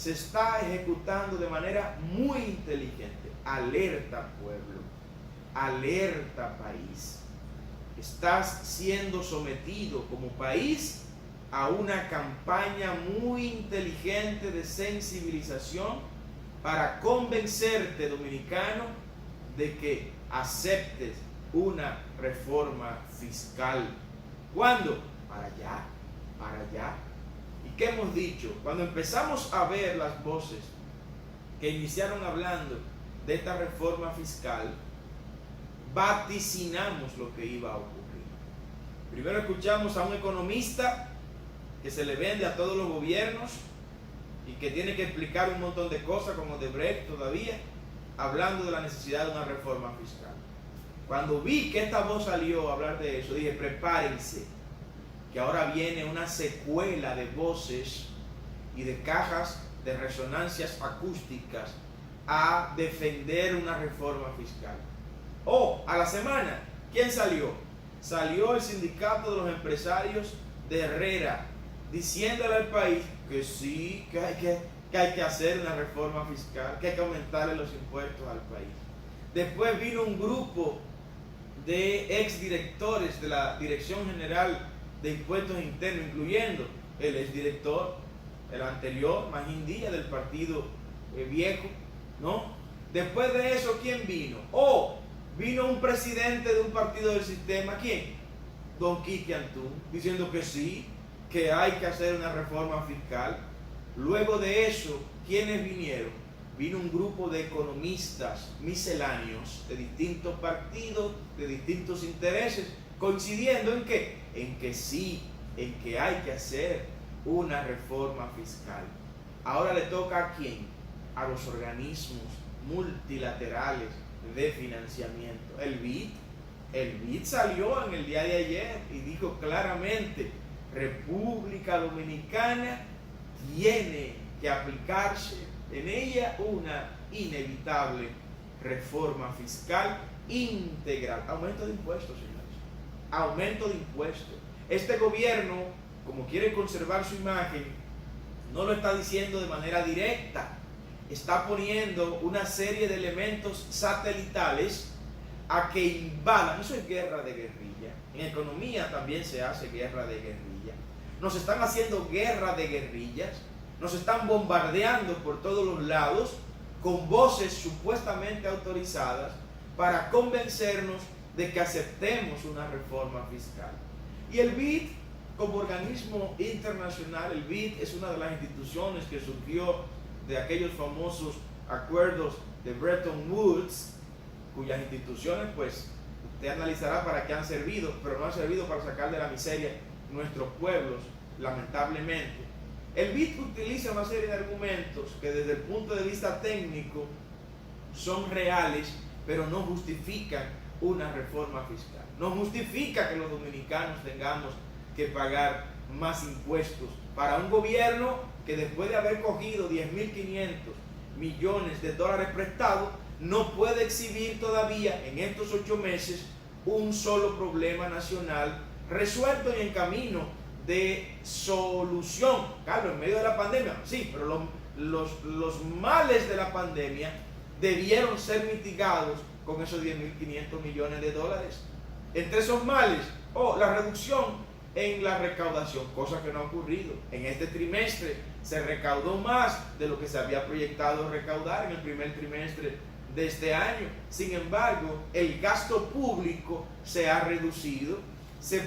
se está ejecutando de manera muy inteligente. Alerta pueblo, alerta país. Estás siendo sometido como país a una campaña muy inteligente de sensibilización para convencerte, dominicano, de que aceptes una reforma fiscal. ¿Cuándo? Para allá, para allá. ¿Y qué hemos dicho? Cuando empezamos a ver las voces que iniciaron hablando de esta reforma fiscal, vaticinamos lo que iba a ocurrir. Primero escuchamos a un economista que se le vende a todos los gobiernos y que tiene que explicar un montón de cosas como Odebrecht todavía, hablando de la necesidad de una reforma fiscal. Cuando vi que esta voz salió a hablar de eso, dije, prepárense, que ahora viene una secuela de voces y de cajas de resonancias acústicas a defender una reforma fiscal. A la semana, ¿quién salió? Salió el sindicato de los empresarios de Herrera, diciéndole al país que sí, que hay que hacer una reforma fiscal, que hay que aumentarle los impuestos al país. Después vino un grupo de exdirectores de la Dirección General de Impuestos Internos, incluyendo el exdirector, el anterior, Magín Díaz, del partido viejo, ¿no? Después de eso, ¿quién vino? Vino un presidente de un partido del sistema, ¿quién? Don Quique Antún, diciendo que sí, que hay que hacer una reforma fiscal. Luego de eso, ¿quiénes vinieron? Vino un grupo de economistas misceláneos de distintos partidos, de distintos intereses, coincidiendo en qué? En que sí, en que hay que hacer una reforma fiscal. Ahora le toca ¿a quién? A los organismos multilaterales de financiamiento. El BID salió en el día de ayer y dijo claramente: República Dominicana tiene que aplicarse en ella una inevitable reforma fiscal integral. Aumento de impuestos, señores. Aumento de impuestos. Este gobierno, como quiere conservar su imagen, no lo está diciendo de manera directa. Está poniendo una serie de elementos satelitales a que invadan. Eso es guerra de guerrilla. En economía también se hace guerra de guerrilla. Nos están haciendo guerra de guerrillas. Nos están bombardeando por todos los lados con voces supuestamente autorizadas para convencernos de que aceptemos una reforma fiscal. Y el BID, como organismo internacional, el BID es una de las instituciones que surgió de aquellos famosos acuerdos de Bretton Woods, cuyas instituciones pues usted analizará para qué han servido, pero no han servido para sacar de la miseria nuestros pueblos, lamentablemente. El BID utiliza una serie de argumentos que desde el punto de vista técnico son reales, pero no justifican una reforma fiscal. No justifica que los dominicanos tengamos que pagar más impuestos para un gobierno que después de haber cogido 10.500 millones de dólares prestados, no puede exhibir todavía en estos 8 meses un solo problema nacional resuelto y en camino de solución. Claro, en medio de la pandemia, sí, pero los males de la pandemia debieron ser mitigados con esos 10.500 millones de dólares. Entre esos males, la reducción en la recaudación, cosa que no ha ocurrido. En este trimestre se recaudó más de lo que se había proyectado recaudar en el primer trimestre de este año. Sin embargo, el gasto público se ha reducido. Se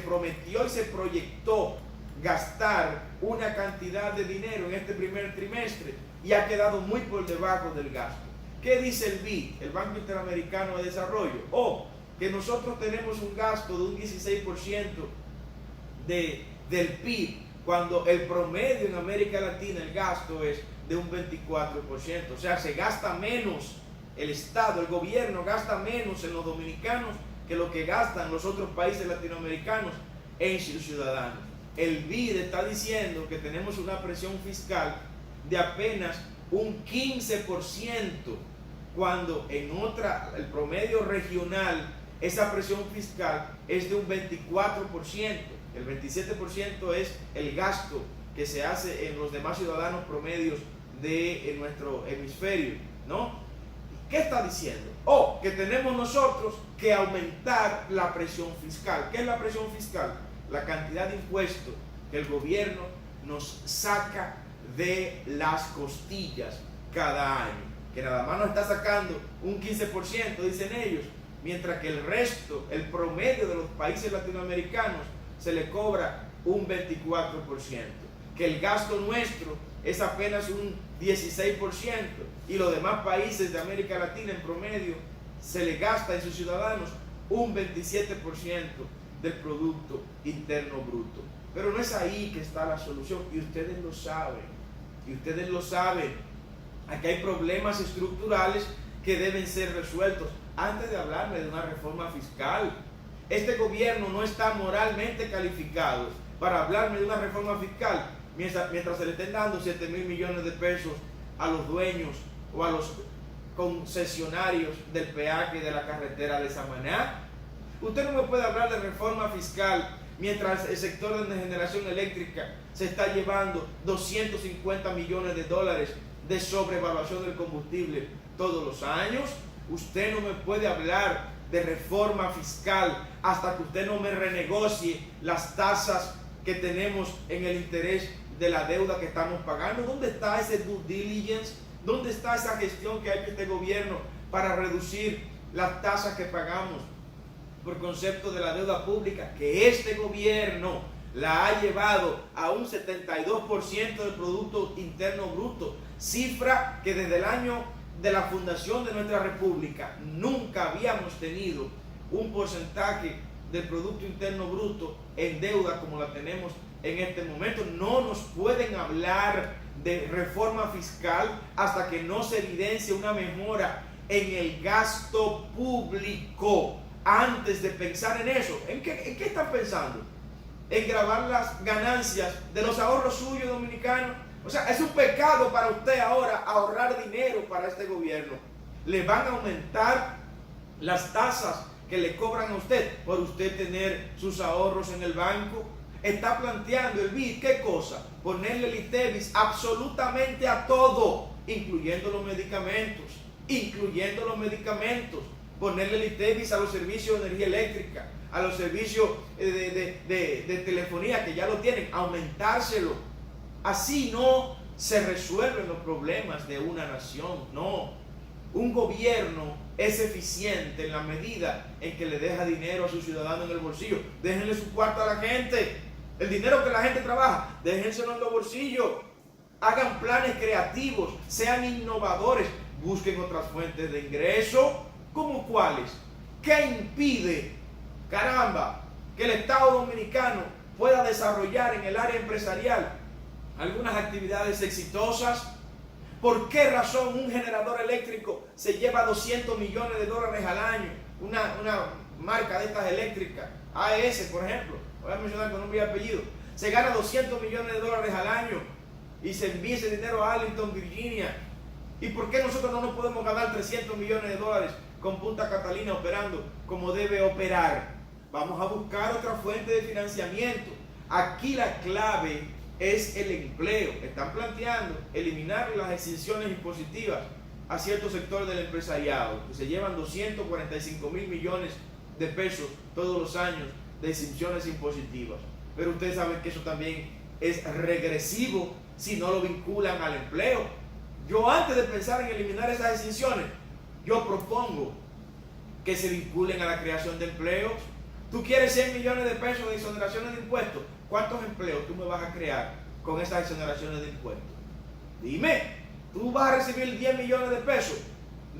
prometió y se proyectó gastar una cantidad de dinero en este primer trimestre y ha quedado muy por debajo del gasto. ¿Qué dice el BID, el Banco Interamericano de Desarrollo? Que nosotros tenemos un gasto de un 16% del PIB, cuando el promedio en América Latina, el gasto es de un 24%. O sea, se gasta menos, el Estado, el gobierno gasta menos en los dominicanos que lo que gastan los otros países latinoamericanos en sus ciudadanos. El BID está diciendo que tenemos una presión fiscal de apenas un 15%, cuando en el promedio regional, esa presión fiscal es de un 24%. El 27% es el gasto que se hace en los demás ciudadanos promedios de nuestro hemisferio, ¿no? ¿Qué está diciendo? Que tenemos nosotros que aumentar la presión fiscal. ¿Qué es la presión fiscal? La cantidad de impuestos que el gobierno nos saca de las costillas cada año, que nada más nos está sacando un 15%, dicen ellos, mientras que el resto, el promedio de los países latinoamericanos, se le cobra un 24%, que el gasto nuestro es apenas un 16%, y los demás países de América Latina en promedio se le gasta en sus ciudadanos un 27% del Producto Interno Bruto. Pero no es ahí que está la solución, y ustedes lo saben, aquí hay problemas estructurales que deben ser resueltos. Antes de hablarme de una reforma fiscal, este gobierno no está moralmente calificado para hablarme de una reforma fiscal mientras se le estén dando 7,000 millones de pesos a los dueños o a los concesionarios del peaje de la carretera de Samaná. Usted no me puede hablar de reforma fiscal mientras el sector de generación eléctrica se está llevando 250 millones de dólares de sobrevaluación del combustible todos los años. Usted no me puede hablar de reforma fiscal hasta que usted no me renegocie las tasas que tenemos en el interés de la deuda que estamos pagando. ¿Dónde está ese due diligence? ¿Dónde está esa gestión que ha hecho este gobierno para reducir las tasas que pagamos por concepto de la deuda pública, que este gobierno la ha llevado a un 72% del Producto Interno Bruto, cifra que desde el año de la fundación de nuestra república nunca habíamos tenido un porcentaje del Producto Interno Bruto en deuda como la tenemos en este momento? No nos pueden hablar de reforma fiscal hasta que no se evidencie una mejora en el gasto público. Antes de pensar en eso, ¿en qué están pensando? ¿En grabar las ganancias de los ahorros suyos dominicanos? O sea, es un pecado para usted ahora ahorrar dinero para este gobierno. Le van a aumentar las tasas que le cobran a usted por usted tener sus ahorros en el banco. Está planteando el BID, ¿qué cosa? Ponerle el ITEVIS absolutamente a todo, incluyendo los medicamentos. Ponerle el ITEVIS a los servicios de energía eléctrica, a los servicios de telefonía que ya lo tienen, aumentárselo. Así no se resuelven los problemas de una nación, no. Un gobierno es eficiente en la medida en que le deja dinero a sus ciudadanos en el bolsillo. Déjenle su cuarto a la gente. El dinero que la gente trabaja, déjenselo en los bolsillos. Hagan planes creativos, sean innovadores, busquen otras fuentes de ingreso. ¿Cómo cuáles? ¿Qué impide, caramba, que el Estado dominicano pueda desarrollar en el área empresarial algunas actividades exitosas? ¿Por qué razón un generador eléctrico se lleva 200 millones de dólares al año? Una marca de estas eléctricas, AES por ejemplo, voy a mencionar con nombre y apellido, se gana 200 millones de dólares al año y se envía ese dinero a Arlington, Virginia. ¿Y por qué nosotros no nos podemos ganar 300 millones de dólares con Punta Catalina operando como debe operar? Vamos a buscar otra fuente de financiamiento. Aquí la clave es el empleo. Están planteando eliminar las exenciones impositivas a ciertos sectores del empresariado, que se llevan 245,000 millones de pesos todos los años de exenciones impositivas. Pero ustedes saben que eso también es regresivo si no lo vinculan al empleo. Yo, antes de pensar en eliminar esas exenciones, yo propongo que se vinculen a la creación de empleos. Tú quieres 100 millones de pesos de exoneraciones de impuestos. ¿Cuántos empleos tú me vas a crear con esas exoneraciones de impuestos? Dime, tú vas a recibir 10 millones de pesos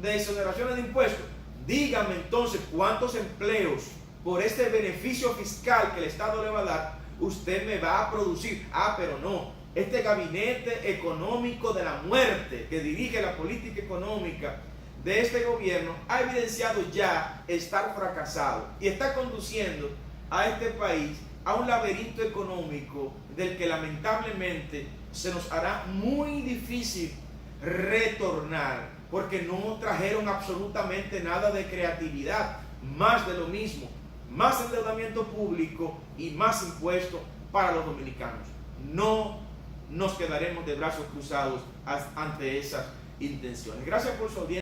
de exoneraciones de impuestos. Dígame entonces cuántos empleos por este beneficio fiscal que el Estado le va a dar, usted me va a producir. Pero no. Este gabinete económico de la muerte que dirige la política económica de este gobierno ha evidenciado ya estar fracasado y está conduciendo a este país a un laberinto económico del que lamentablemente se nos hará muy difícil retornar, porque no trajeron absolutamente nada de creatividad, más de lo mismo, más endeudamiento público y más impuestos para los dominicanos. No nos quedaremos de brazos cruzados ante esas intenciones. Gracias por su audiencia.